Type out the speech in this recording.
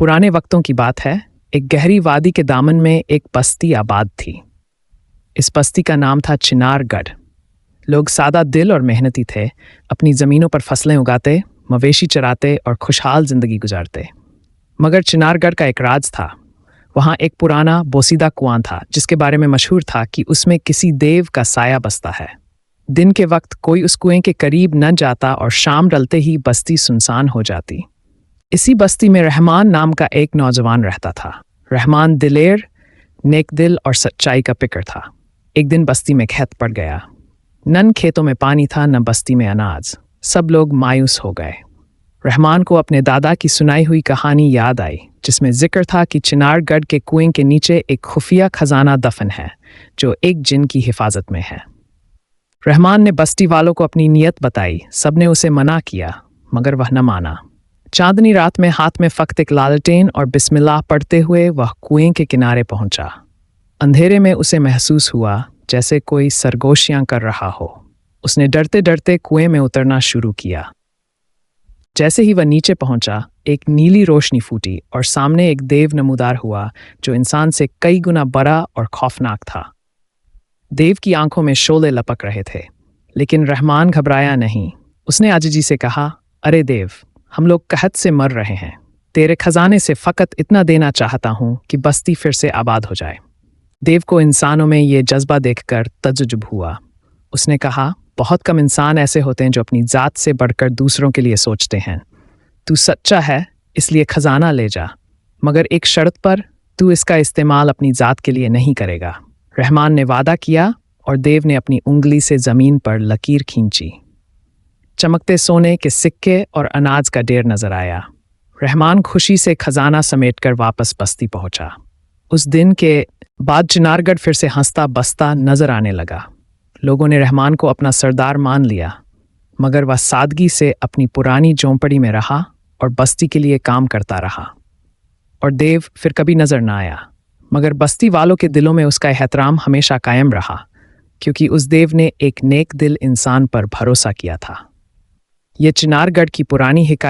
पुराने वक्तों की बात है। एक गहरी वादी के दामन में एक बस्ती आबाद थी। इस बस्ती का नाम था चिनारगढ़। लोग सादा दिल और मेहनती थे। अपनी ज़मीनों पर फसलें उगाते, मवेशी चराते और खुशहाल जिंदगी गुजारते। मगर चिनारगढ़ का एक राज था। वहाँ एक पुराना बोसीदा कुआं था जिसके बारे में मशहूर था कि उसमें किसी देव का साया बसता है। दिन के वक्त कोई उस कुएं के करीब न जाता और शाम ढलते ही बस्ती सुनसान हो जाती। इसी बस्ती में रहमान नाम का एक नौजवान रहता था। रहमान दिलेर, नेक दिल और सच्चाई का फिक्र था। एक दिन बस्ती में खैत पड़ गया। न खेतों में पानी था, न बस्ती में अनाज। सब लोग मायूस हो गए। रहमान को अपने दादा की सुनाई हुई कहानी याद आई, जिसमें जिक्र था कि चिनारगढ़ के कुएं के नीचे एक खुफिया खजाना दफन है जो एक जिन की हिफाजत में है। रहमान ने बस्ती वालों को अपनी नीयत बताई। सबने उसे मना किया, मगर वह न माना। चांदनी रात में हाथ में फक्त एक लालटेन और बिस्मिल्लाह पढ़ते हुए वह कुएं के किनारे पहुंचा। अंधेरे में उसे महसूस हुआ जैसे कोई सरगोशियां कर रहा हो। उसने डरते डरते कुएं में उतरना शुरू किया। जैसे ही वह नीचे पहुंचा, एक नीली रोशनी फूटी और सामने एक देव नमूदार हुआ जो इंसान से कई गुना बड़ा और खौफनाक था। देव की आंखों में शोले लपक रहे थे, लेकिन रहमान घबराया नहीं। उसने आजिजी से कहा, अरे देव, हम लोग कहत से मर रहे हैं। तेरे खजाने से फकत इतना देना चाहता हूं कि बस्ती फिर से आबाद हो जाए। देव को इंसानों में ये जज्बा देखकर तज्जुब हुआ। उसने कहा, बहुत कम इंसान ऐसे होते हैं जो अपनी जात से बढ़कर दूसरों के लिए सोचते हैं। तू सच्चा है, इसलिए खजाना ले जा, मगर एक शर्त पर, तू इसका इस्तेमाल अपनी जात के लिए नहीं करेगा। रहमान ने वादा किया और देव ने अपनी उंगली से जमीन पर लकीर खींची। चमकते सोने के सिक्के और अनाज का ढेर नजर आया। रहमान खुशी से खजाना समेटकर वापस बस्ती पहुंचा। उस दिन के बाद चिनारगढ़ फिर से हंसता बसता नजर आने लगा। लोगों ने रहमान को अपना सरदार मान लिया, मगर वह सादगी से अपनी पुरानी झोंपड़ी में रहा और बस्ती के लिए काम करता रहा। और देव फिर कभी नजर न आया, मगर बस्ती वालों के दिलों में उसका एहतराम हमेशा कायम रहा, क्योंकि उस देव ने एक नेक दिल इंसान पर भरोसा किया था। यह चिनारगढ़ की पुरानी हिकायत